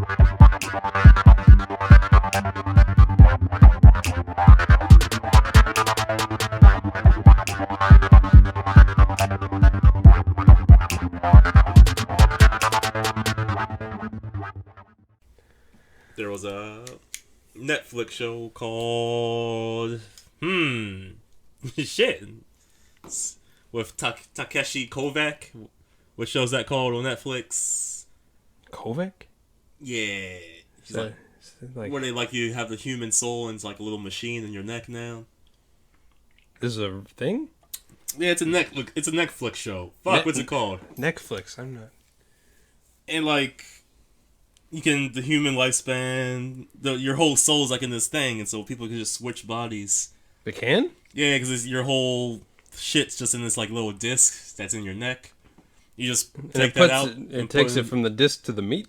There was a Netflix show called shit with Takeshi Kovac. What show's that called on Netflix? Kovac? Yeah, he's like where they like you have the human soul and it's like a little machine in your neck now. This is a thing? Yeah, it's a Netflix show. Fuck, what's it called? Netflix. I'm not. And like, you can the human lifespan, your whole soul is like in this thing, and so people can just switch bodies. They can? Yeah, because your whole shit's just in this like little disc that's in your neck. You just take that out. It takes it from the disc to the meat.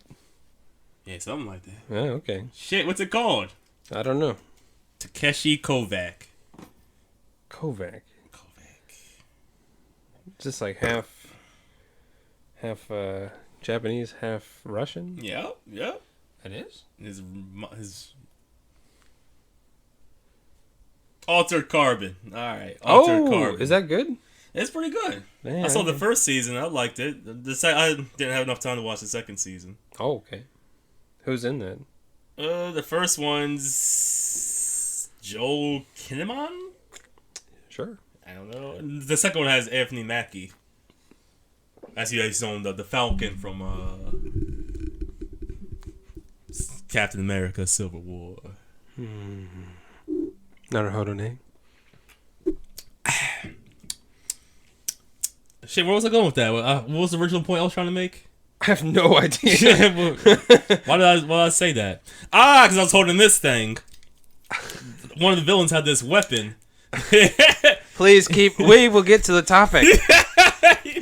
Yeah, something like that. Oh, okay. Shit, what's it called? I don't know. Takeshi Kovac. Kovac. Just like half Japanese, half Russian. Yeah. It is. His Altered Carbon. All right. Altered Carbon. Is that good? It's pretty good. Man, I saw the first season. I liked it. I didn't have enough time to watch the second season. Oh, okay. Who's in that? The first one's Joel Kinnaman? Sure. I don't know. The second one has Anthony Mackie. As he's on the Falcon from Captain America: Civil War. Naruhodo name. Shit, where was I going with that? What was the original point I was trying to make? I have no idea. Why did I say that? Because I was holding this thing. One of the villains had this weapon. Please keep. We will get to the topic. He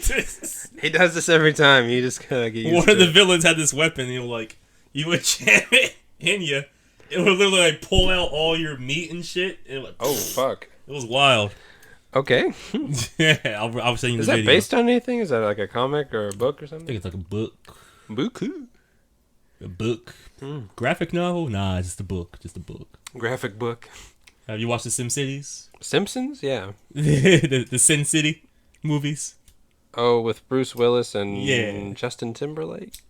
does this every time. You just gotta get used One to of the it. villains had this weapon. And you would jam it in you. It would literally like pull out all your meat and shit. Oh fuck! It was wild. Okay. Yeah, I'll send you the video. Is that based on anything? Is that like a comic or a book or I something? think it's like a book. Book. A book. Graphic novel? Nah, it's just a book. Graphic book. Have you watched the SimCities? Simpsons? Yeah. the Sin City movies? Oh, with Bruce Willis and Justin Timberlake?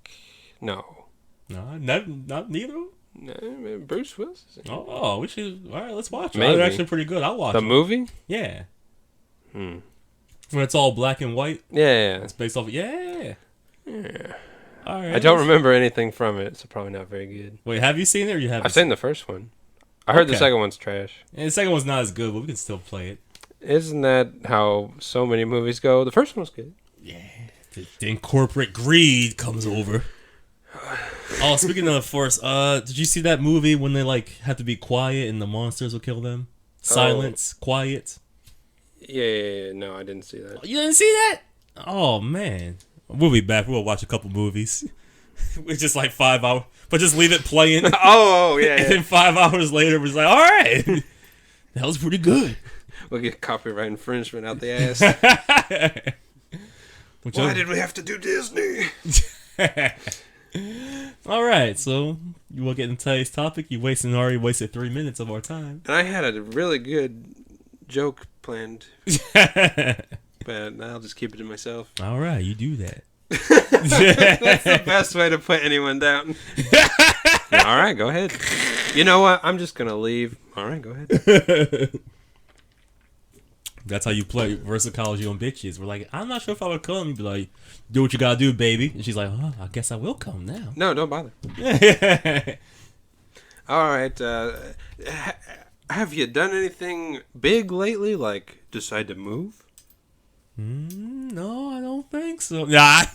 No. No, not neither. No, Bruce Willis. Oh, we should. All right, let's watch it. Maybe. They're actually pretty good. I'll watch The it. movie? Yeah. When it's all black and white. Yeah. It's based off. Yeah. All right. I don't remember anything from it, so probably not very good. Wait, have you seen it or you haven't? I've seen the first one. I heard the second one's trash. And the second one's not as good, but we can still play it. Isn't that how so many movies go? The first one was good. Yeah. The corporate greed comes over. Oh, speaking of force, did you see that movie when they like have to be quiet and the monsters will kill them? Silence, quiet. Yeah, no, I didn't see that. You didn't see that? Oh man, we'll be back. We'll watch a couple movies. It's just like 5 hours, but just leave it playing. Yeah. And then 5 hours later, it was like, all right, that was pretty good. We'll get copyright infringement out the ass. Why did we have to do Disney? All right, so you want to get into today's topic? You already wasted 3 minutes of our time. And I had a really good joke planned, but I'll just keep it to myself. All right, you do that. That's the best way to put anyone down. All right, go ahead. You know what? I'm just gonna leave. All right, go ahead. That's how you play Versicology on bitches. We're like, I'm not sure if I would come. You'd be like, do what you gotta do, baby. And she's like, oh, I guess I will come now. No, don't bother. All right. Have you done anything big lately? Like decide to move? No, I don't think so. Yeah,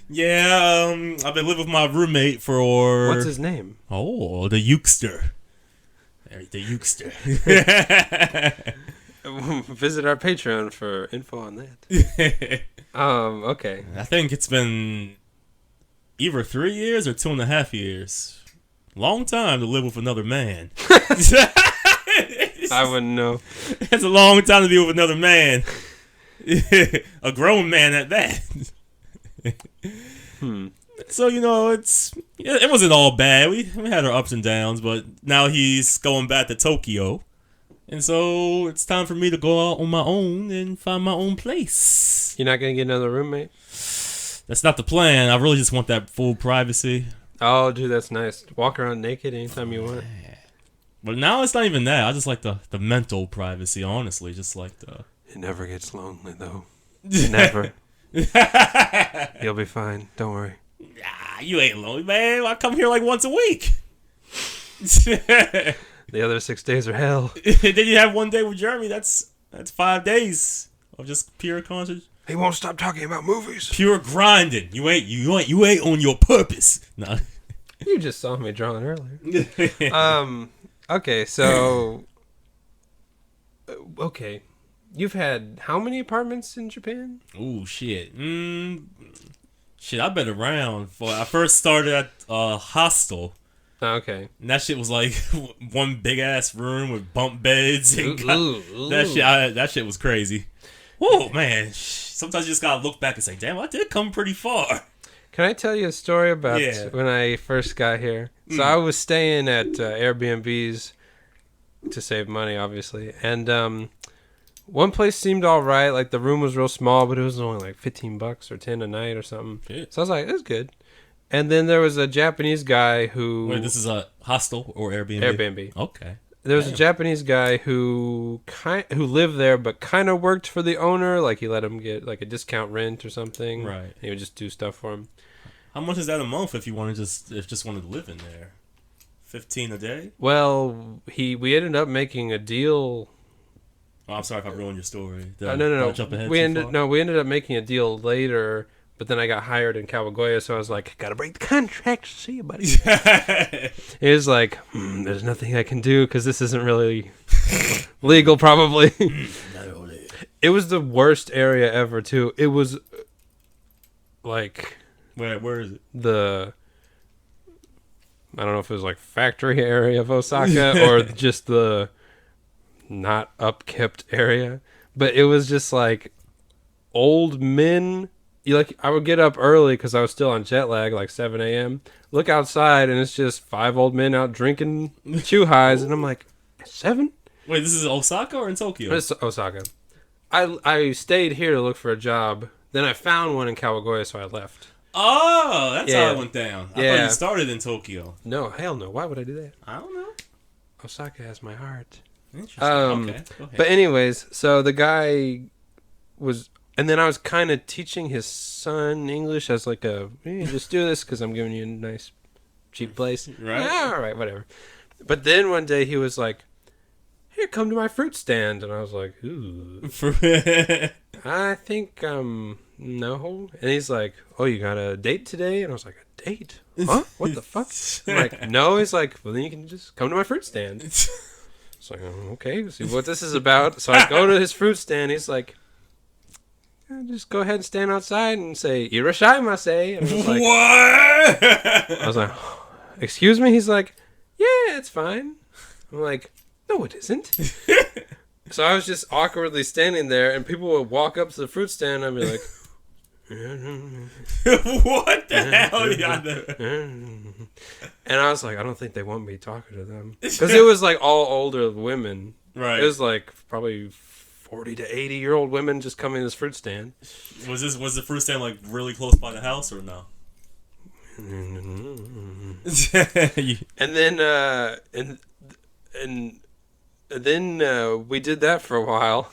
yeah. I've been living with my roommate for. What's his name? Oh, the Ukester. The Ukester. Visit our Patreon for info on that. Okay. I think it's been either 3 years or 2.5 years. Long time to live with another man. I wouldn't know. It's a long time to be with another man. A grown man at that. So, it's Yeah, it wasn't all bad. We had our ups and downs, but now he's going back to Tokyo. And so it's time for me to go out on my own and find my own place. You're not going to get another roommate? That's not the plan. I really just want that full privacy. Oh, dude, that's nice. Walk around naked anytime you want. But now it's not even that. I just like the mental privacy, honestly. Just like the... It never gets lonely, though. Never. You'll be fine. Don't worry. Nah, you ain't lonely, man. I come here like once a week. The other 6 days are hell. Then you have one day with Jeremy. That's 5 days of just pure concert. He won't stop talking about movies. Pure grinding. You ain't on your purpose. Nah. You just saw me drawing earlier. Okay, so okay. You've had how many apartments in Japan? Ooh, shit. Shit, I've been around. I first started at a hostel. Okay. And that shit was like one big ass room with bunk beds. And Ooh. That shit was crazy. Whoa, man. Sometimes you just gotta look back and say, damn, I did come pretty far. Can I tell you a story about when I first got here? So I was staying at Airbnbs to save money, obviously. And one place seemed all right. Like, the room was real small, but it was only like $15 or $10 a night or something. Shit. So I was like, that's good. And then there was a Japanese guy who... Wait, this is a hostel or Airbnb? Airbnb. Okay. There was a Japanese guy who lived there, but kind of worked for the owner. Like, he let him get like a discount rent or something. Right. And he would just do stuff for him. How much is that a month if you want to just wanted to live in there? $15 a day? Well, we ended up making a deal. Oh, I'm sorry if I ruined your story. No. Jump ahead We ended up making a deal later, but then I got hired in Kawagoya, so I was like, gotta break the contract. See you, buddy. He was like, there's nothing I can do because this isn't really legal, probably. It was the worst area ever, too. It was like... Where is it? I don't know if it was like factory area of Osaka or just the not upkept area, but it was just like old men. I would get up early because I was still on jet lag, like 7 a.m. Look outside and it's just 5 old men out drinking chu-hais, and I'm like, 7? Wait, this is Osaka or in Tokyo? It's Osaka. I stayed here to look for a job. Then I found one in Kawagoya, so I left. Oh, that's how it went down. I thought you started in Tokyo. No, hell no. Why would I do that? I don't know. Osaka has my heart. Interesting. Okay, go ahead. But anyways, so the guy was... And then I was kind of teaching his son English as like just do this because I'm giving you a nice, cheap place. Right. All right, whatever. But then one day he was like, here, come to my fruit stand. And I was like, ooh. I think, no. And he's like, oh, you got a date today? And I was like, a date? Huh? What the fuck? I'm like, no. He's like, well, then you can just come to my fruit stand. It's like, oh, okay, see what this is about. So I go to his fruit stand. He's like, just go ahead and stand outside and say, irashaimase. And I was like, what? I was like, excuse me? He's like, yeah, it's fine. I'm like, no, it isn't. So I was just awkwardly standing there, and people would walk up to the fruit stand, and I'd be like, what the hell? And I was like, I don't think they want me talking to them. Because it was like all older women. Right. It was like probably 40 to 80-year-old women just coming to this fruit stand. Was the fruit stand like really close by the house or no? And then we did that for a while.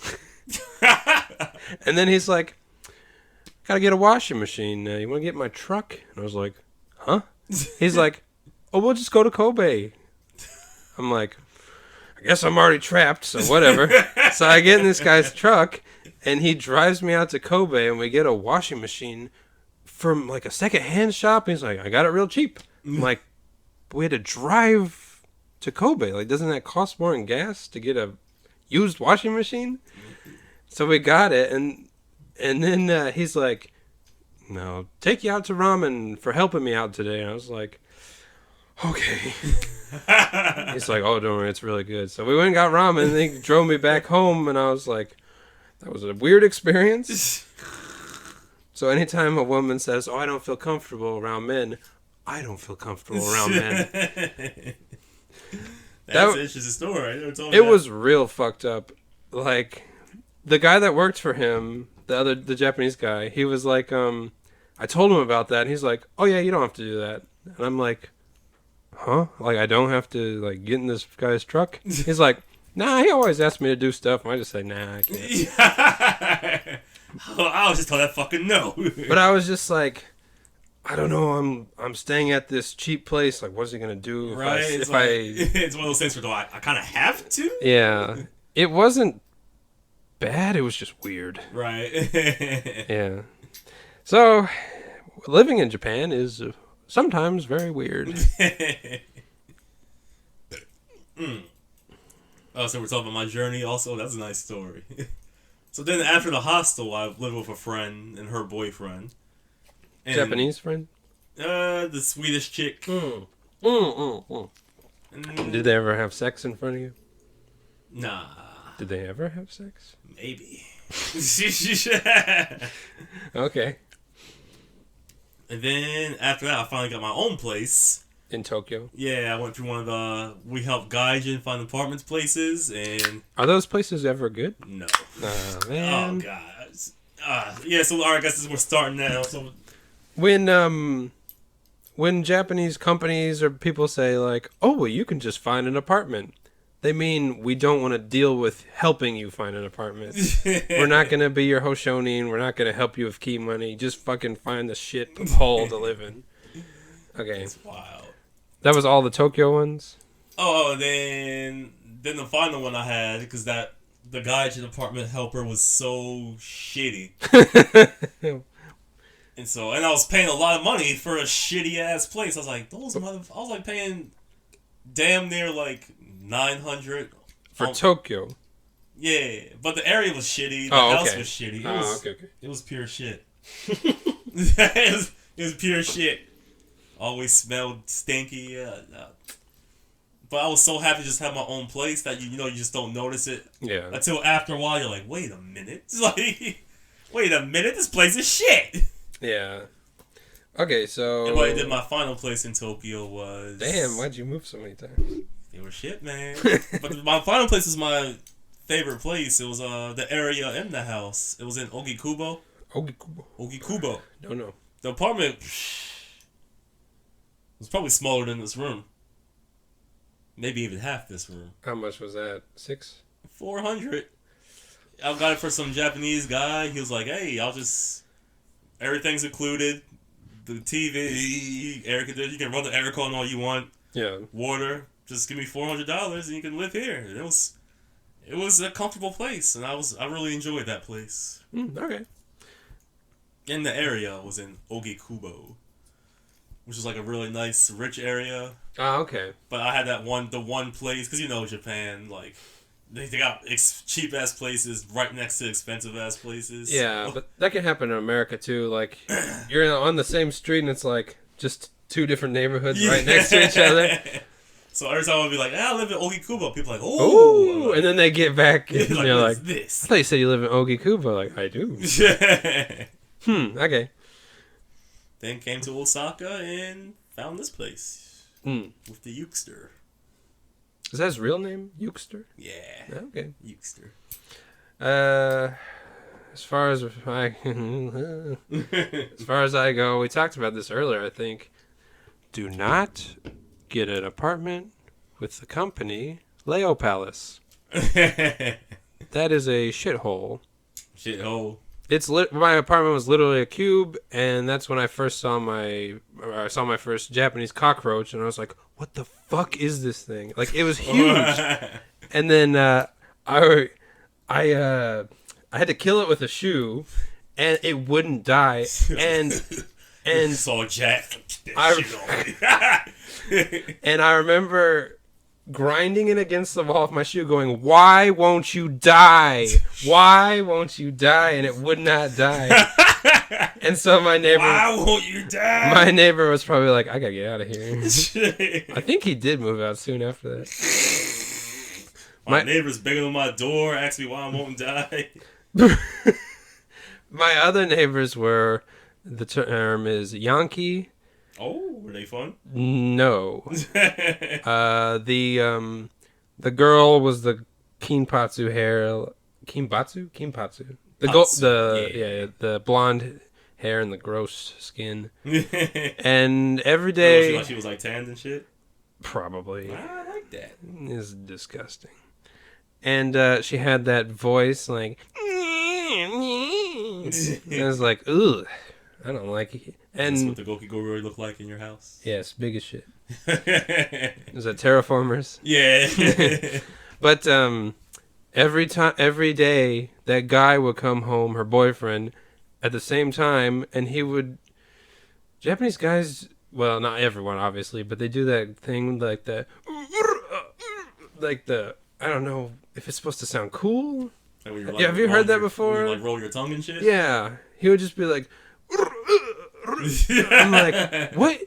And then he's like, gotta get a washing machine. You want to get my truck? And I was like, huh? He's like, oh, we'll just go to Kobe. I'm like, I guess I'm already trapped, so whatever. So I get in this guy's truck, and he drives me out to Kobe, and we get a washing machine from like a second-hand shop. He's like, I got it real cheap. I'm like, we had to drive to Kobe. Like, doesn't that cost more in gas to get a used washing machine? So we got it, and then he's like, no, take you out to ramen for helping me out today. And I was like, okay. He's like, oh, don't worry, it's really good. So we went and got ramen, and they drove me back home, and I was like, that was a weird experience. So anytime a woman says, oh, I don't feel comfortable around men, I don't feel comfortable around men. That's an interesting story. I never told It that. was real fucked up. Like, the guy that worked for him, the Japanese guy, he was like, I told him about that, and he's like, oh yeah, you don't have to do that. And I'm like, huh? Like, I don't have to, like, get in this guy's truck? He's like, nah, he always asks me to do stuff, and I just say, nah, I can't. I was just told that fucking no. But I was just like, I don't know, I'm staying at this cheap place, like, what's he gonna do Right? It's one of those things where I kind of have to? Yeah. It wasn't bad, it was just weird. Right. Yeah. So, living in Japan is sometimes very weird. Oh, so we're talking about my journey also? That's a nice story. So then after the hostel, I lived with a friend and her boyfriend. And, Japanese friend? the Swedish chick. Mm. And, Did they ever have sex in front of you? Nah. Did they ever have sex? Maybe. Okay. And then after that, I finally got my own place. In Tokyo? Yeah, I went through one of we helped Gaijin find apartments places, and... Are those places ever good? No. Man. Oh, God. Yeah, so, alright, I guess we're starting now, so... When Japanese companies or people say, like, oh, well, you can just find an apartment, they mean we don't want to deal with helping you find an apartment. We're not going to be your Hoshonin. We're not going to help you with key money. Just fucking find the shit hole to live in. Okay. It's wild. That was all the Tokyo ones? Oh, then the final one I had, because the Gaijin apartment helper was so shitty. And I was paying a lot of money for a shitty ass place. I was like, I was like paying damn near like $900 for Tokyo. Yeah, but the area was shitty. The house was shitty. It was pure shit. it was pure shit. Always smelled stinky. But I was so happy to just have my own place that you just don't notice it. Yeah. Until after a while, you're like, wait a minute. It's like, wait a minute, this place is shit. Yeah. Okay, so... But I did my final place in Tokyo was... Damn, why'd you move so many times? They were shit, man. But my final place was my favorite place. It was the area in the house. It was in Ogikubo. Ogikubo. Don't know. The apartment was probably smaller than this room. Maybe even half this room. How much was that? $400. I got it for some Japanese guy. He was like, hey, everything's included. The TV, air conditioner, you can run the aircon all you want. Yeah. Water. Just give me $400 and you can live here. And it was a comfortable place, and I really enjoyed that place. Okay. And the area was in Ogikubo, which is like a really nice, rich area. Oh, okay. But I had the one place, because Japan, like, they got cheap ass places right next to expensive ass places. Yeah, but that can happen in America too. Like, you're on the same street and it's like just two different neighborhoods right next to each other. So every time I'd be like, I live in Ogikubo. People are like, oh. Like, and then they get back and like, you're like, this? I thought you said you live in Ogikubo. Like, I do. Okay. Then came to Osaka and found this place with the Ukester. Is that his real name? Ukester? Yeah. Okay. Ukester. As far as I go, we talked about this earlier, I think. Do not get an apartment with the company Leo Palace. That is a shithole. Shithole. My apartment was literally a cube, and that's when I first saw my first Japanese cockroach, and I was like, "What the fuck is this thing?" Like, it was huge. And then I had to kill it with a shoe, and it wouldn't die. And saw Jack. And I remember grinding it against the wall of my shoe, going, "Why won't you die? Why won't you die?" And it would not die. And so my neighbor, why won't you die? My neighbor was probably like, "I gotta get out of here." I think he did move out soon after that. My neighbor's banging on my door, asking me why I won't die. My other neighbors were, the term is Yankee. Oh. were they fun? No. The girl was the Kinpatsu hair. Kinpatsu. The blonde hair and the gross skin. And every day, She was like tanned and shit. Probably. I like that. It's disgusting. And she had that voice like. I was like, ugh, I don't like it. And that's what the Goki Goroi look like in your house. Yes, big as shit. Is that Terraformers? Yeah. But every day, that guy would come home, her boyfriend, at the same time, and he would. Japanese guys, well, not everyone, obviously, but they do that thing like the. I don't know if it's supposed to sound cool. Like, have you heard that before? Like roll your tongue and shit? Yeah. He would just be like. I'm like, what?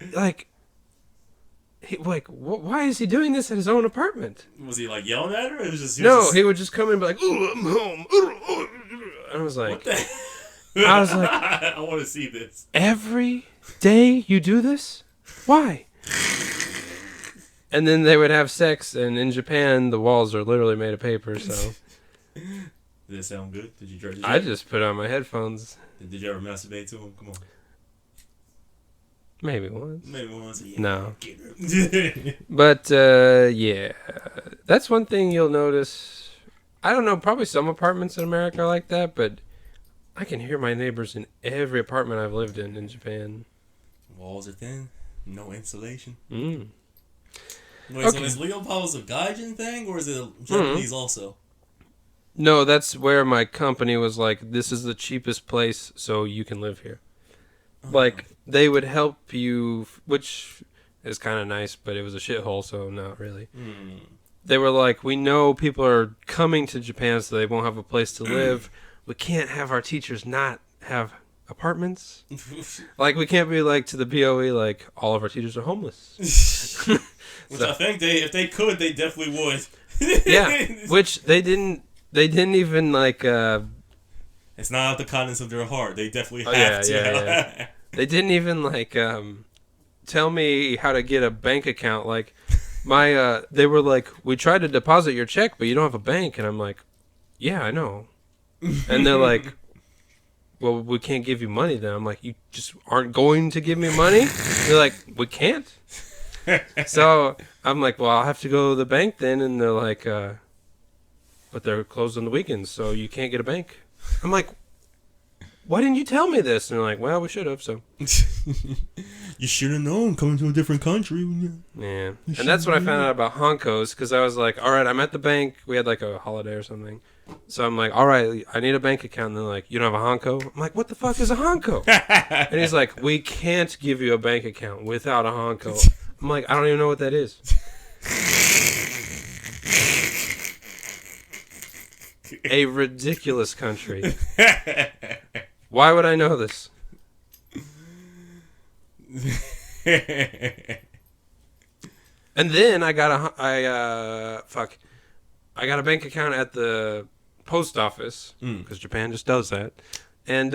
Why is he doing this at his own apartment? Was he like yelling at her? Or it was just, he would just come in and be like, "Ooh, I'm home." I was like, I want to see this. Every day you do this? Why? And then they would have sex, and in Japan, the walls are literally made of paper, so. Did it sound good? Did you I just put on my headphones. Did you ever masturbate to him? Come on. Maybe once. Yeah. No. But, yeah. That's one thing you'll notice. I don't know, probably some apartments in America are like that, but I can hear my neighbors in every apartment I've lived in Japan. Walls are thin. No insulation. Mm. Wait, so is Leo Paul's a Gaijin thing, or is it Japanese also? No, that's where my company was like, this is the cheapest place, so you can live here. Like, they would help you, which is kind of nice, but it was a shithole, so not really. They were like, we know people are coming to Japan, so they won't have a place to live. We can't have our teachers not have apartments. Like, we can't be like to the BOE, like, all of our teachers are homeless. Which I think if they could, they definitely would. Yeah, which they didn't even like. It's not out the kindness of their heart. They definitely have to. Yeah. They didn't even like tell me how to get a bank account. Like they were like, we tried to deposit your check, but you don't have a bank. And I'm like, yeah, I know. And they're like, well, we can't give you money then. I'm like, you just aren't going to give me money? They're like, we can't. So I'm like, well, I'll have to go to the bank then. And they're like, but they're closed on the weekends, so you can't get a bank. I'm like, why didn't you tell me this? And they're like, well, we should have, so. You should have known coming to a different country. Yeah. And that's when I found out about Hankos, because I was like, all right, I'm at the bank. We had like a holiday or something. So I'm like, all right, I need a bank account. And they're like, you don't have a Hanko? I'm like, what the fuck is a Hanko? And he's like, we can't give you a bank account without a Hanko. I'm like, I don't even know what that is. A ridiculous country. Why would I know this? And then I got a bank account at the post office because Japan just does that. And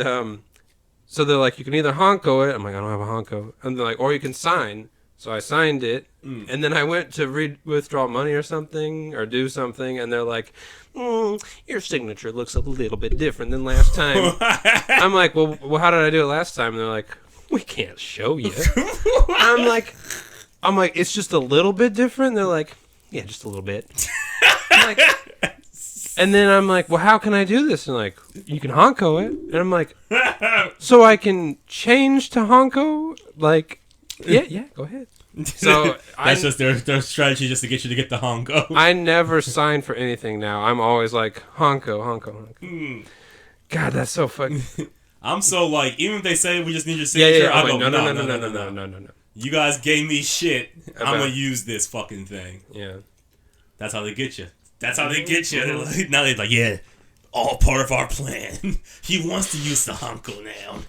so they're like, you can either Hanko it. I'm like, I don't have a Hanko. And they're like, or you can sign. So I signed it, and then I went to withdraw money or something, or do something, and they're like, your signature looks a little bit different than last time. I'm like, well, how did I do it last time? And they're like, we can't show you. I'm like, it's just a little bit different? And they're like, yeah, just a little bit. And then I'm like, well, how can I do this? And like, you can Hanko it. And I'm like, so I can change to Hanko? Like, yeah, go ahead. So that's just their strategy, just to get you to get the Hanko. I never sign for anything now. I'm always like Hanko. God, that's so funny. I'm so like, even if they say we just need your signature, yeah. I go, No. You guys gave me shit. I'm gonna use this fucking thing. Yeah, that's how they get you. Now they're like, yeah, all part of our plan. He wants to use the Hanko now.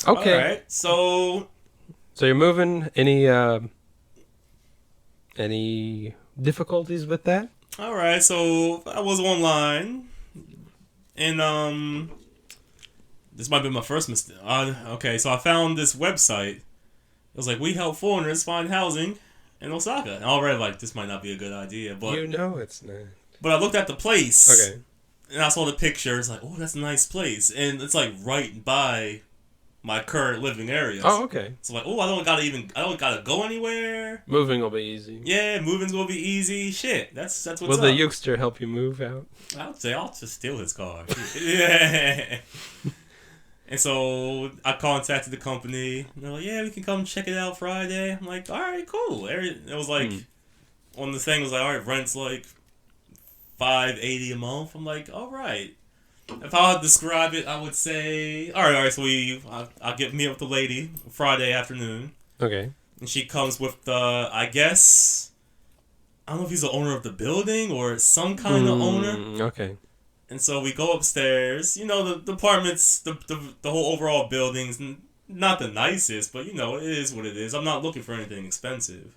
Okay. All right. So you're moving. Any difficulties with that? All right. So I was online, and this might be my first mistake. Okay, so I found this website. It was like, we help foreigners find housing in Osaka. And already, like, this might not be a good idea, but It's not. But I looked at the place. Okay. And I saw the picture. It's like, oh, that's a nice place, and it's like right by my current living area. Oh, okay. So like, oh, I don't gotta go anywhere. Moving will be easy. Yeah, moving's gonna be easy. Shit, that's what's Will up. the youngster help you move out? I would say I'll just steal his car. Yeah. And so I contacted the company. And they're like, yeah, we can come check it out Friday. I'm like, all right, cool. It was like, on the thing, it was like, all right, rent's like $580 a month. I'm like, all right. If I had to describe it, I would say, all right. So I'll get me with the lady Friday afternoon. Okay. And she comes with the, I guess, I don't know if he's the owner of the building or some kind of owner. Okay. And so we go upstairs. You know, the apartments, the whole overall building's not the nicest, but, you know, it is what it is. I'm not looking for anything expensive.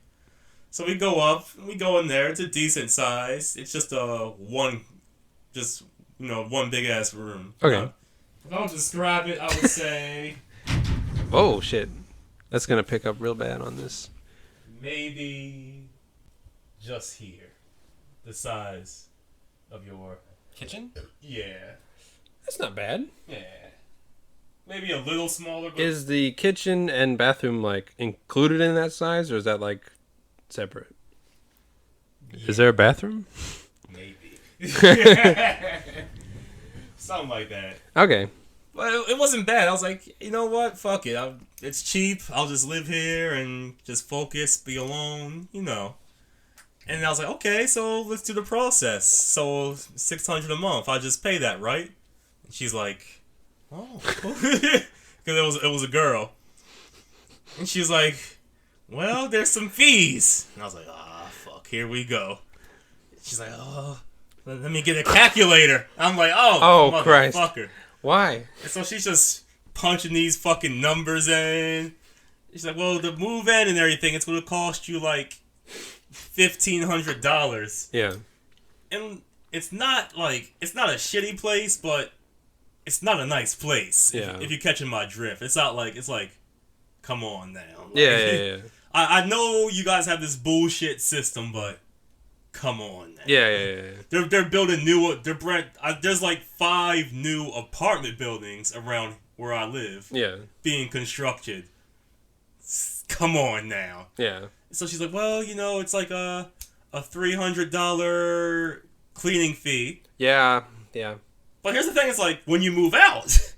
So we go up, we go in there. It's a decent size. It's just one big ass room. Okay. If I would describe it, I would say Oh, shit. That's going to pick up real bad on this. maybe just here. The size of your Kitchen? yeah. That's not bad. Yeah. Maybe a little smaller, but Is the kitchen and bathroom, like, included in that size, or is that, like, separate? Is there a bathroom? maybe. Something like that. Okay. But it wasn't bad. I was like, you know what? Fuck it. It's cheap. I'll just live here and just focus, be alone, you know. And I was like, okay, so let's do the process. So $600 a month. I just pay that, right? And she's like, oh, because it was a girl. And she's like, well, there's some fees. And I was like, fuck, here we go. She's like, oh, let me get a calculator. I'm like, oh Christ. motherfucker. Why? And so she's just punching these fucking numbers in. She's like, well, the move in and everything, it's going to cost you like $1,500. Yeah. And it's not a shitty place, but it's not a nice place. Yeah. If you're catching my drift. It's like, come on now. Like, Yeah. I know you guys have this bullshit system, but come on now. Yeah. They're building there's like 5 new apartment buildings around where I live. Yeah. Being constructed. Come on now. Yeah. So she's like, well, you know, it's like a $300 cleaning fee. Yeah. But here's the thing: it's like when you move out,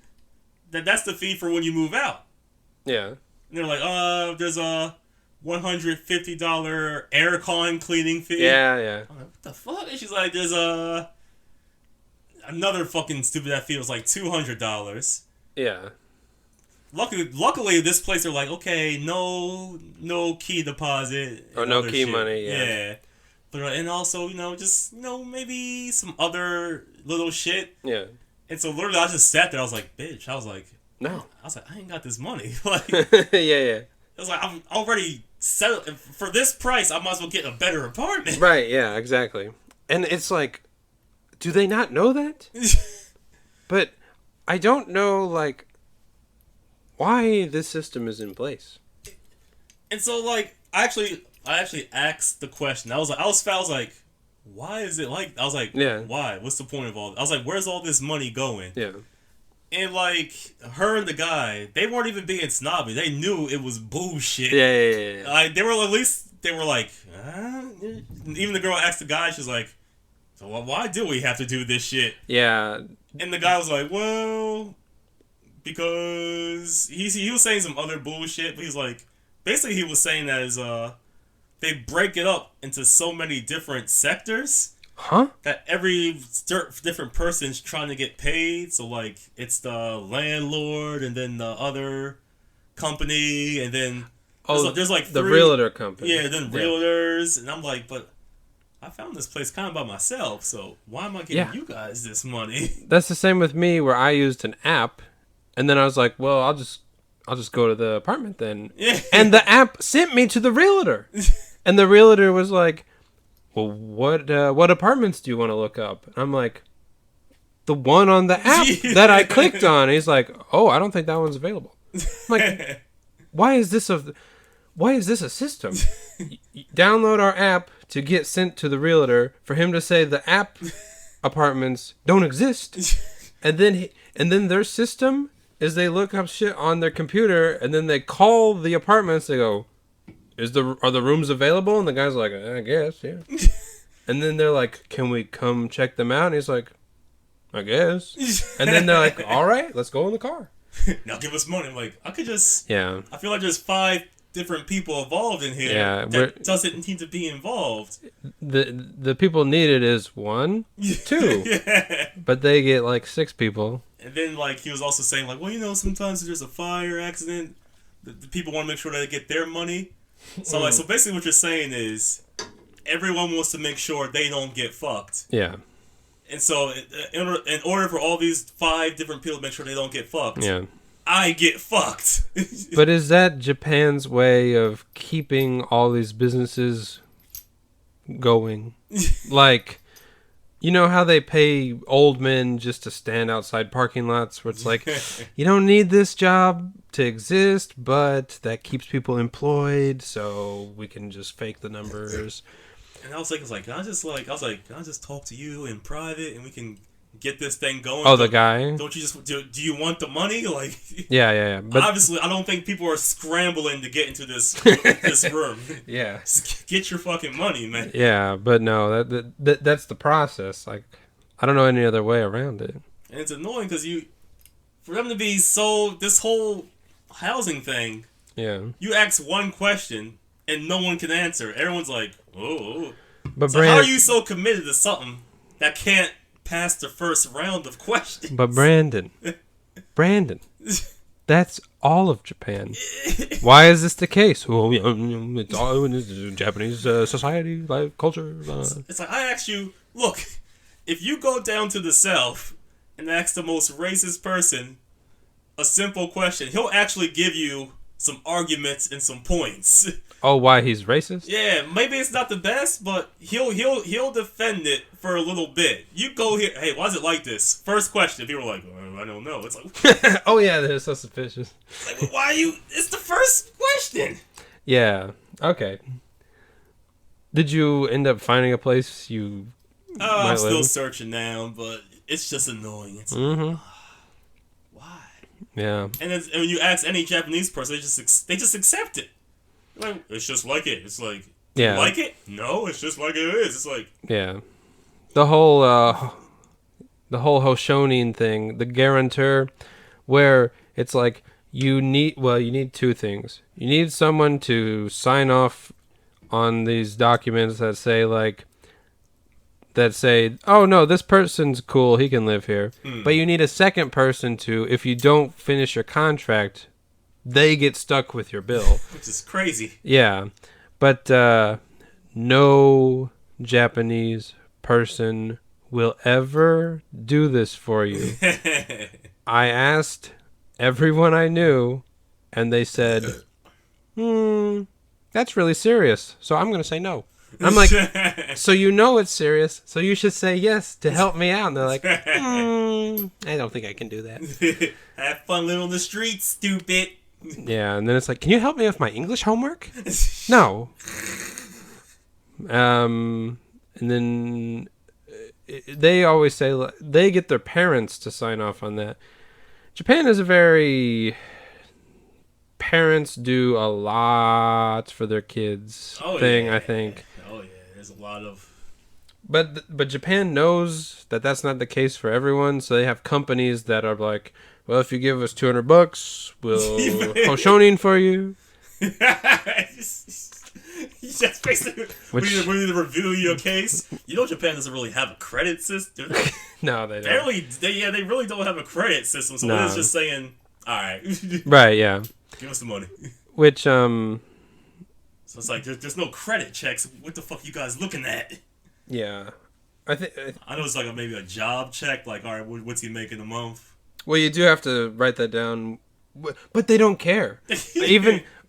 that's the fee for when you move out. Yeah. And they're like, there's a $150 aircon cleaning fee. Yeah. I'm like, what the fuck? And she's like, there's another fucking stupid fee. It was like $200. Yeah. Luckily, this place are like, okay, no key deposit. Or no key money, yeah. But and also, you know, just, you know, maybe some other little shit. Yeah. And so literally, I just sat there. I was like, bitch. I was like, No. I ain't got this money. Like, Yeah. I was like, I'm already settled for this price. I might as well get a better apartment. Right. Yeah. Exactly. And it's like, do they not know that? But I don't know, like, why this system is in place. And so, like, I actually asked the question. I was like, why is it like? I was like, Yeah. Why? What's the point of all? I was like, where's all this money going? Yeah. And like, her and the guy, they weren't even being snobby. They knew it was bullshit. Yeah. Like, they were like, even the girl asked the guy, she's like, so why do we have to do this shit? Yeah. And the guy was like, well, because he was saying some other bullshit, but he's like, basically he was saying that is they break it up into so many different sectors Huh? that every different person's trying to get paid. So like, it's the landlord and then the other company and then there's like the 3, realtor company. yeah, then realtors. And I'm like, but I found this place kind of by myself, so why am I giving you guys this money? That's the same with me, where I used an app, and then I was like, well, I'll just go to the apartment then. Yeah. And the app sent me to the realtor, and the realtor was like, well, what apartments do you want to look up? And I'm like, the one on the app that I clicked on. He's like, oh, I don't think that one's available. I'm like, why is this a system? Download our app to get sent to the realtor for him to say the app apartments don't exist. And then their system is they look up shit on their computer and then they call the apartments. They go, are the rooms available? And the guy's like, I guess, yeah. And then they're like, can we come check them out? And he's like, I guess. And then they're like, all right, let's go in the car. Now give us money. I'm like, I could just. Yeah. I feel like there's 5 different people involved in here. Yeah, that doesn't need to be involved. The people needed is 1, 2. Yeah. But they get like 6 people. And then like he was also saying like, well, you know, sometimes there's a fire accident. The people want to make sure they get their money. So like, so basically what you're saying is everyone wants to make sure they don't get fucked. Yeah. And so in order for all these 5 different people to make sure they don't get fucked, Yeah. I get fucked. But is that Japan's way of keeping all these businesses going? Like, you know how they pay old men just to stand outside parking lots where it's like, you don't need this job to exist, but that keeps people employed, so we can just fake the numbers. And I was like, can I just talk to you in private and we can get this thing going? Oh, the guy? Don't you just do you want the money? Like, yeah. But obviously, I don't think people are scrambling to get into this room. Yeah. Just get your fucking money, man. Yeah, but no, that's the process. Like, I don't know any other way around it. And it's annoying because for them to be this whole housing thing. Yeah. You ask one question and no one can answer. Everyone's like, oh. But so how are you so committed to something that can't pass the first round of questions? But Brandon, that's all of Japan. Why is this the case? Well, it's all in Japanese society, like culture. It's like I asked you, look, if you go down to the south and ask the most racist person a simple question, he'll actually give you some arguments and some points. Oh, why he's racist? Yeah, maybe it's not the best, but he'll defend it for a little bit. You go here, hey, why is it like this? First question, people are like, I don't know. It's like, oh yeah, they're so suspicious. It's like, well, why are you? It's the first question. Yeah. Okay. Did you end up finding a place you? Oh, I'm still searching now, but it's just annoying. It's like, why? Yeah. And when you ask any Japanese person, they just accept it. Like, it's just like it. It's like, yeah. You like it? No, it's just like it is. It's like, yeah. The whole Hoshonin thing, the guarantor, where it's like you need 2 things. You need someone to sign off on these documents that say oh no, this person's cool, he can live here. But you need a second person to, if you don't finish your contract, they get stuck with your bill. Which is crazy. Yeah. But no Japanese person will ever do this for you. I asked everyone I knew, and they said, that's really serious, so I'm going to say no. I'm like, so you know it's serious, so you should say yes to help me out. And they're like, I don't think I can do that. Have fun living on the streets, stupid. Yeah, and then it's like, can you help me with my English homework? No. And then they always say they get their parents to sign off on that. Japan is parents do a lot for their kids thing, yeah. I think. Oh yeah, there's a lot of. But Japan knows that that's not the case for everyone, so they have companies that are like, well, if you give us $200, we'll Hoshonin for you. That's basically we need to review your case. You know, Japan doesn't really have a credit system. No, they don't. They really don't have a credit system. So it's just saying, all right, right, yeah, give us the money. Which So it's like there's no credit checks. What the fuck you guys looking at? Yeah, I know it's like maybe a job check. Like, all right, what's he making a month? Well, you do have to write that down, but they don't care.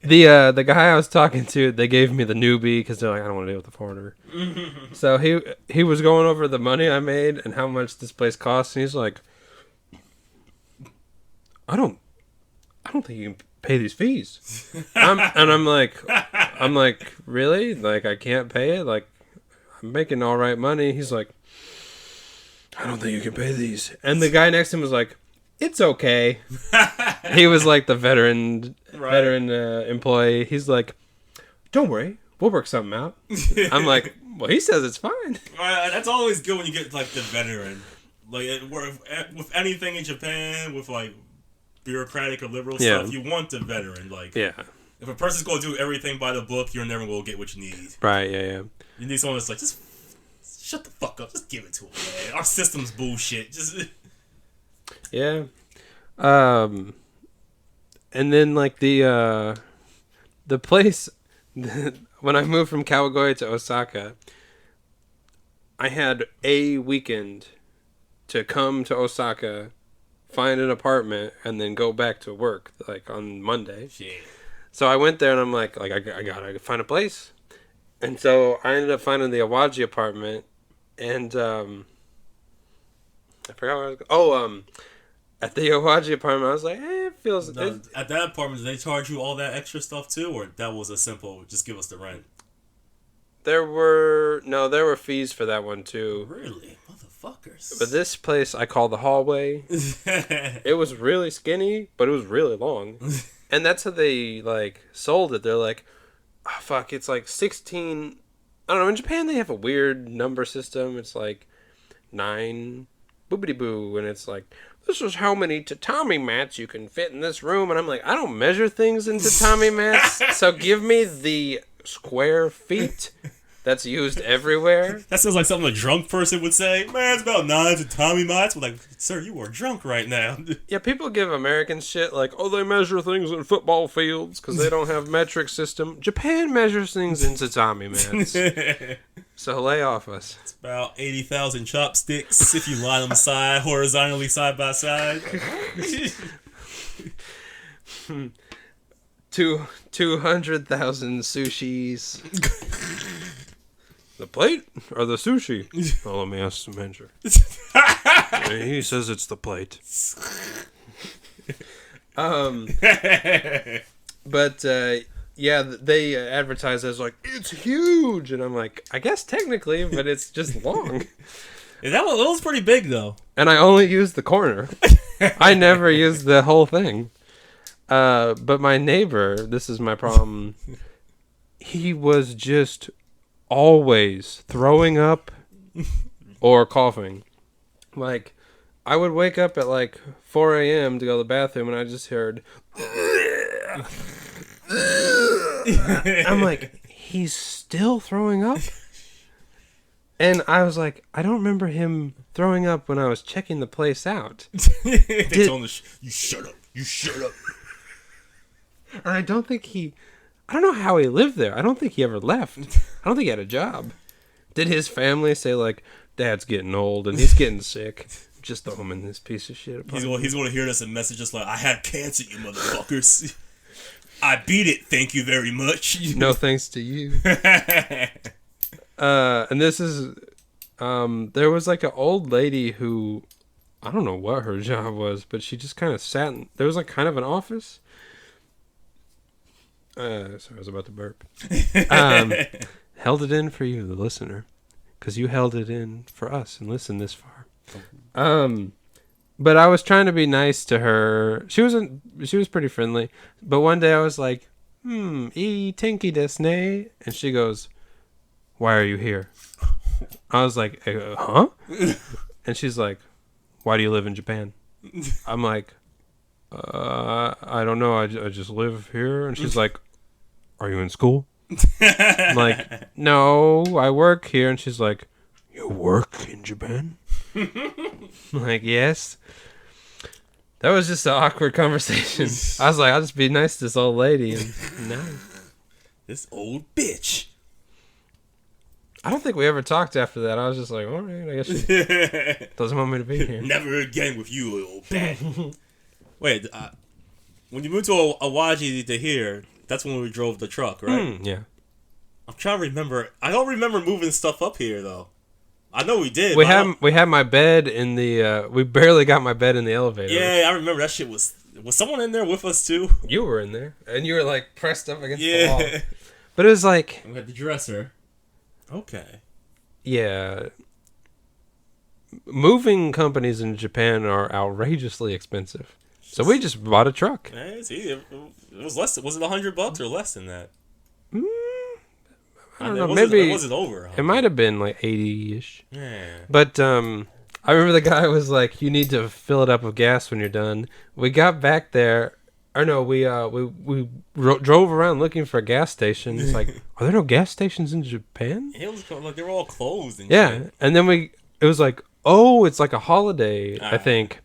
The guy I was talking to, they gave me the newbie because they're like, I don't want to deal with the foreigner. So he was going over the money I made and how much this place costs, and he's like, I don't think you can pay these fees. I'm like, really? Like, I can't pay it? Like, I'm making all right money. He's like, I don't think you can pay these. And the guy next to him was like, it's okay. He was like the veteran employee. He's like, don't worry, we'll work something out. I'm like, well, he says it's fine. That's always good when you get like the veteran. Like with anything in Japan, with like bureaucratic or liberal stuff, you want the veteran. Like, if a person's gonna do everything by the book, you're never gonna get what you need. Right? Yeah. You need someone that's like, just shut the fuck up, just give it to him, man. Our system's bullshit. Just. Yeah. And then like the place when I moved from Kawagoe to Osaka, I had a weekend to come to Osaka, find an apartment, and then go back to work like on Monday. Shit. So I went there and I'm like I gotta find a place. And so I ended up finding the Awaji apartment, and I forgot where I was going. At the Awaji apartment, I was like, it feels... At that apartment, did they charge you all that extra stuff too? Or that was a simple, just give us the rent? There were fees for that one too. Really? Motherfuckers. But this place I call the hallway. It was really skinny, but it was really long. And that's how they, like, sold it. They're like, oh, fuck, it's like 16... I don't know, in Japan they have a weird number system. It's like 9 boobity-boo, and it's like... This is how many tatami mats you can fit in this room. And I'm like, I don't measure things in tatami mats. So give me the square feet that's used everywhere. That sounds like something a drunk person would say. Man, it's about 9 tatami mats. We're like, sir, you are drunk right now. Yeah, people give Americans shit like, oh, they measure things in football fields because they don't have metric system. Japan measures things in tatami mats. So lay off us. It's about 80,000 chopsticks if you line them horizontally side by side. 200,000 sushis. The plate or the sushi? Oh, let me ask the manager. He says it's the plate. But yeah, they advertise as like, it's huge, and I'm like, I guess technically, but it's just long. Yeah, that was pretty big though. And I only used the corner. I never used the whole thing. But my neighbor, this is my problem. He was just always throwing up or coughing. Like, I would wake up at like 4 a.m. to go to the bathroom, and I just heard... I'm like, he's still throwing up? And I was like, I don't remember him throwing up when I was checking the place out. They told him, you shut up. You shut up. And I don't know how he lived there. I don't think he ever left. I don't think he had a job. Did his family say, like, Dad's getting old and he's getting sick? Just throw him in this piece of shit apartment. He's going to hear us and message us like, I had cancer, you motherfuckers. I beat it, thank you very much. No thanks to you. And this is... there was, like, an old lady who... I don't know what her job was, but she just kind of sat in... There was, like, kind of an office... sorry, I was about to burp. Held it in for you, the listener, because you held it in for us and listened this far. But I was trying to be nice to her. She was pretty friendly. But one day I was like, "Ii tenki desu ne," and she goes, "Why are you here?" I was like, "Huh?" And she's like, "Why do you live in Japan?" I'm like, I don't know. I just live here. And she's like, are you in school? I'm like, no, I work here. And she's like, you work in Japan? I'm like, yes. That was just an awkward conversation. I was like, I'll just be nice to this old lady. And no. This old bitch. I don't think we ever talked after that. I was just like, all right, I guess she doesn't want me to be here. Never again with you, old bat. Wait, when you moved to Awaji to here, That's when we drove the truck, right? Yeah. I'm trying to remember. I don't remember moving stuff up here though. I know we did. We but I had don't- we had my bed in the. We barely got my bed in the elevator. Yeah, I remember that shit was. Was someone in there with us too? You were in there, and you were like pressed up against the Yeah. wall. But it was like, We had the dresser. Okay. yeah. Moving companies in Japan are outrageously expensive, so we just bought a truck. Hey, it was less. Was it $100 or less than that? I don't know. It Maybe wasn't over. it might have been like 80-ish. Yeah. But I remember the guy was like, "You need to fill it up with gas when you're done." We got back there, or no, we drove around looking for a gas station. It's like, are there no gas stations in Japan? It was like they were all closed and Yeah, shit. and then it was like, oh, it's like a holiday, I think,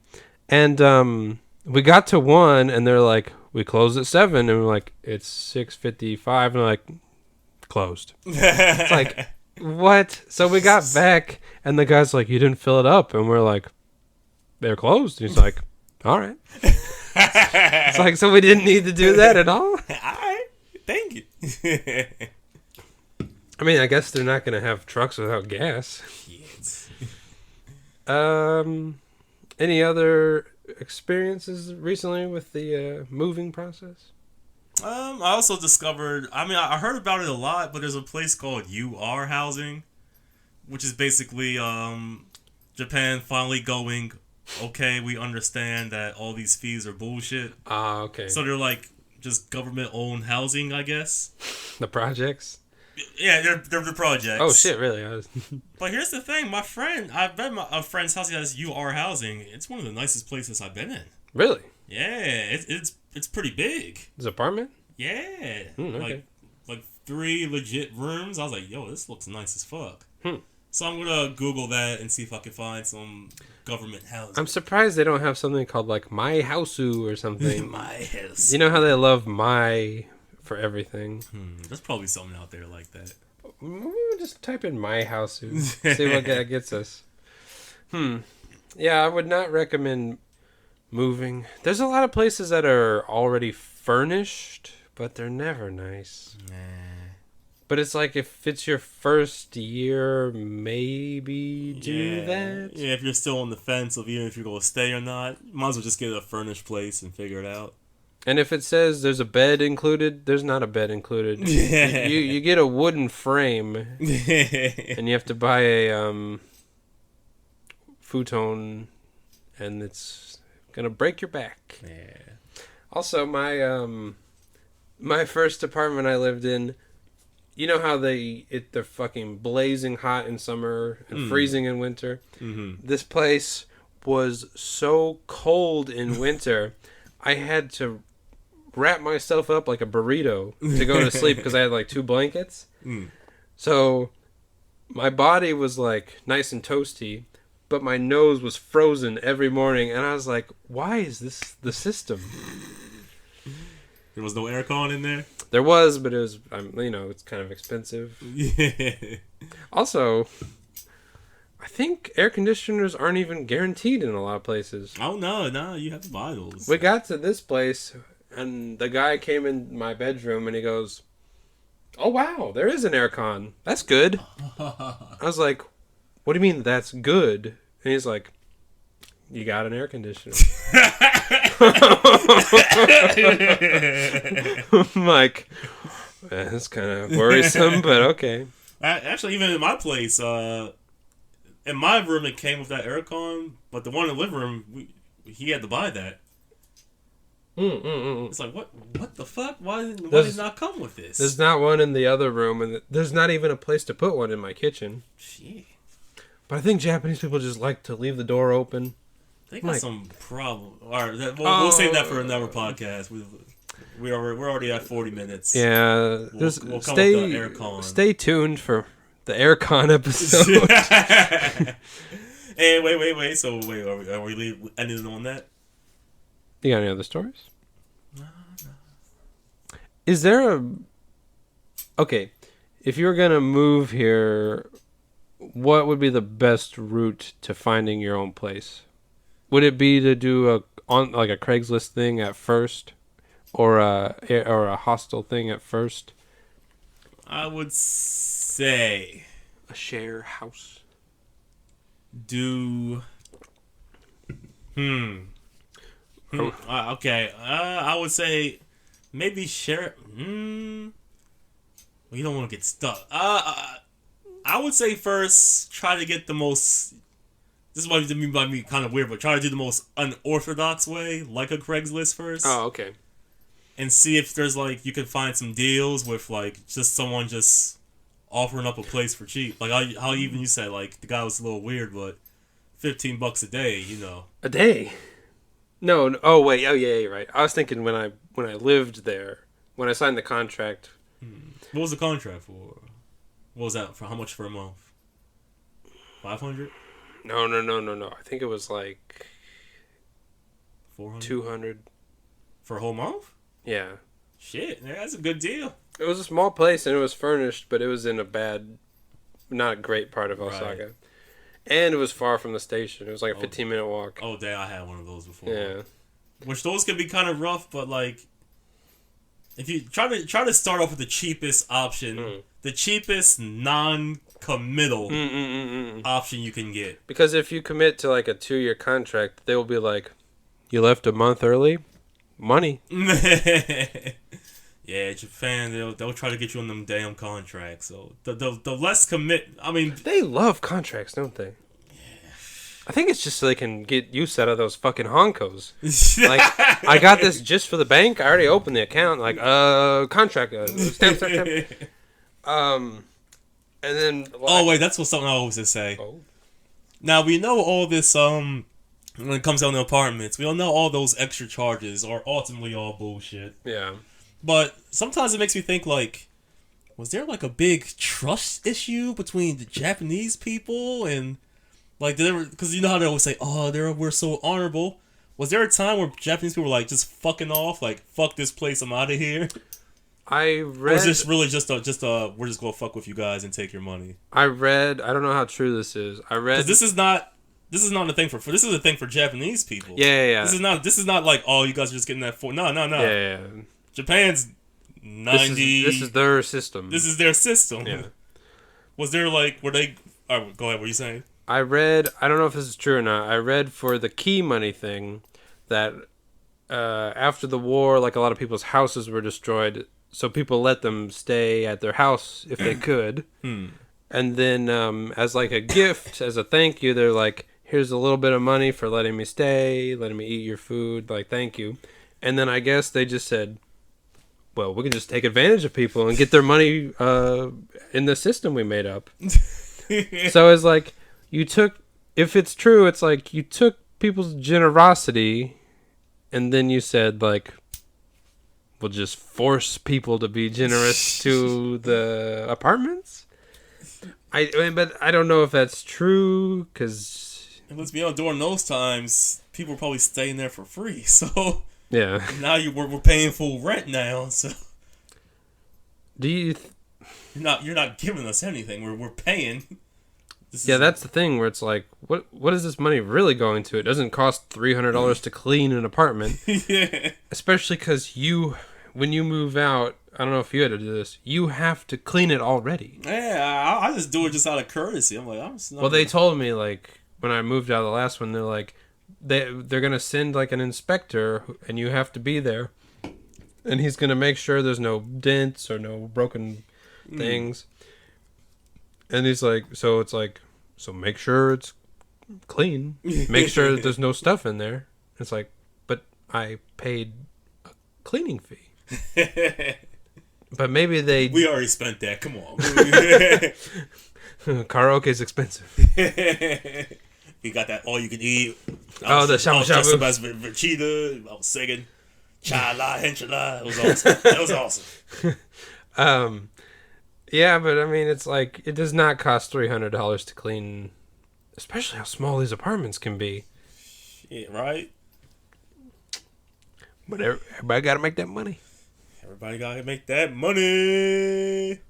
and we got to one, and they're like, we close at 7, and we're like, it's 6:55, and they're like, closed. It's like, what? So we got back, and the guy's like, you didn't fill it up, and we're like, they're closed. And he's like, all right. It's like, so we didn't need to do that at all? All right. Thank you. I mean, I guess they're not going to have trucks without gas. Yes. Any other experiences recently with the moving process? I also discovered. I mean, I heard about it a lot, but there's a place called UR Housing, which is basically Japan finally going, okay, we understand that all these fees are bullshit. Ah, okay. So they're like just government-owned housing, I guess. The projects? Yeah, they're the projects. Oh, shit, really? But here's the thing, I've been at a friend's house. He has UR Housing. It's one of the nicest places I've been in. Really? Yeah, it's pretty big. His apartment? Yeah, okay. like 3 legit rooms. I was like, yo, this looks nice as fuck. Hmm. So I'm gonna Google that and see if I can find some government housing. I'm surprised they don't have something called, like, My Houseu or something. My house. You know how they love My for everything? There's probably something out there like that. We'll just type in My Houseu. See what that gets us. Yeah, I would not recommend moving. There's a lot of places that are already furnished, but they're never nice. Nah. But it's like, if it's your first year, maybe do that. Yeah, if you're still on the fence of even if you're gonna stay or not, you might as well just get a furnished place and figure it out. And if it says there's a bed included, there's not a bed included. Yeah. You get a wooden frame, and you have to buy a futon, and it's gonna break your back. Yeah. Also, my first apartment I lived in, you know how they're fucking blazing hot in summer and freezing in winter? Mm-hmm. This place was so cold in winter, I had to wrap myself up like a burrito to go to sleep because I had like 2 blankets. So my body was like nice and toasty, but my nose was frozen every morning, and I was like, why is this the system? There was no aircon in there. There was, but it was, it's kind of expensive. Yeah. Also, I think air conditioners aren't even guaranteed in a lot of places. Oh no, you have to buy those. We got to this place, and the guy came in my bedroom, and he goes, "Oh wow, there is an aircon. That's good." I was like, "What do you mean that's good?" And he's like, "You got an air conditioner." I'm like, that's kind of worrisome, but okay. Actually, even in my place, in my room it came with that aircon, but the one in the living room, he had to buy that. It's like, what the fuck? Why did it not come with this? There's not one in the other room, and there's not even a place to put one in my kitchen. Shit. But I think Japanese people just like to leave the door open. They got some problem. All right, we'll save that for another podcast. We're already at 40 minutes. Yeah, We'll come with the aircon. Stay tuned for the aircon episode. Hey, wait. So, are we ending on that? You got any other stories? No. Is there okay, if you were going to move here, what would be the best route to finding your own place? Would it be to do a Craigslist thing at first? or a hostile thing at first? I would say A share house. do. Okay. I would say maybe share. Well, you don't want to get stuck. I would say first try to get the most. This is what might be kind of weird, but try to do the most unorthodox way, like a Craigslist first. Oh, okay. And see if there's like you can find some deals with like just someone just offering up a place for cheap. Like how even you said like the guy was a little weird, but $15 a day, you know. A day? No. Oh wait. Oh yeah. You're right. I was thinking when I lived there, when I signed the contract. What was the contract for? What was that for? How much for a month? 500? No. I think it was like 400? 200 for a whole month. Yeah. Shit, man, that's a good deal. It was a small place and it was furnished, but it was in a bad, not a great part of Osaka. Right. And it was far from the station. It was like a 15-minute walk. Oh, damn, I had one of those before. Yeah. Which those can be kind of rough, but like, if you try to start off with the cheapest option, the cheapest non-committal option you can get. Because if you commit to like a 2-year contract, they will be like, you left a month early? Money. Yeah, Japan, they'll try to get you on them damn contracts. So the less commit, I mean, they love contracts, don't they? Yeah. I think it's just so they can get use out of those fucking honkos. Like, I got this just for the bank. I already opened the account. Like, contract, stamp. And then. Oh wait, that's what something I always say. Oh. Now we know all this. When it comes down to apartments, we all know all those extra charges are ultimately all bullshit. Yeah. But sometimes it makes me think, like, was there, like, a big trust issue between the Japanese people and, like, because you know how they always say, oh, we're so honorable. Was there a time where Japanese people were, like, just fucking off, like, fuck this place, I'm out of here? I read... Or is this really just we're just gonna fuck with you guys and take your money? I don't know how true this is. This is not a thing for this is a thing for Japanese people. Yeah. This is not like, oh, you guys are just getting that for... No. Yeah. Japan's 90... This is their system. This is their system. Yeah. Was there, like... Were they... All right, go ahead. What are you saying? I read... I don't know if this is true or not. I read for the key money thing that after the war, like, a lot of people's houses were destroyed, so people let them stay at their house if they could. And then as, like, a gift, as a thank you, they're like, here's a little bit of money for letting me stay, letting me eat your food, like, thank you. And then I guess they just said... Well, we can just take advantage of people and get their money in the system we made up. So it's like, if it's true, it's like you took people's generosity and then you said, like, we'll just force people to be generous to the apartments? But I don't know if that's true, because... Let's be honest, during those times, people were probably staying there for free, so... Yeah. Now we're paying full rent now, so do you? You're not giving us anything. We're paying. That's the thing where it's like, what is this money really going to? It doesn't cost $300 to clean an apartment. Yeah. Especially because when you move out, I don't know if you had to do this. You have to clean it already. Yeah, I just do it just out of courtesy. I'm like, I'm just not. Well, they told me, like, when I moved out of the last one, they're like. They're gonna send like an inspector and you have to be there, and he's gonna make sure there's no dents or no broken things. And he's like, so make sure it's clean, make sure that there's no stuff in there. It's like, but I paid a cleaning fee. But maybe we already spent that, come on. Karaoke's expensive. We got that all you can eat. The shabu shabu. As Vegeta. I was singing Chala Henchala. It was awesome. That was awesome. Yeah, but I mean, it's like, it does not cost $300 to clean, especially how small these apartments can be. Yeah, right? But everybody got to make that money. Everybody got to make that money.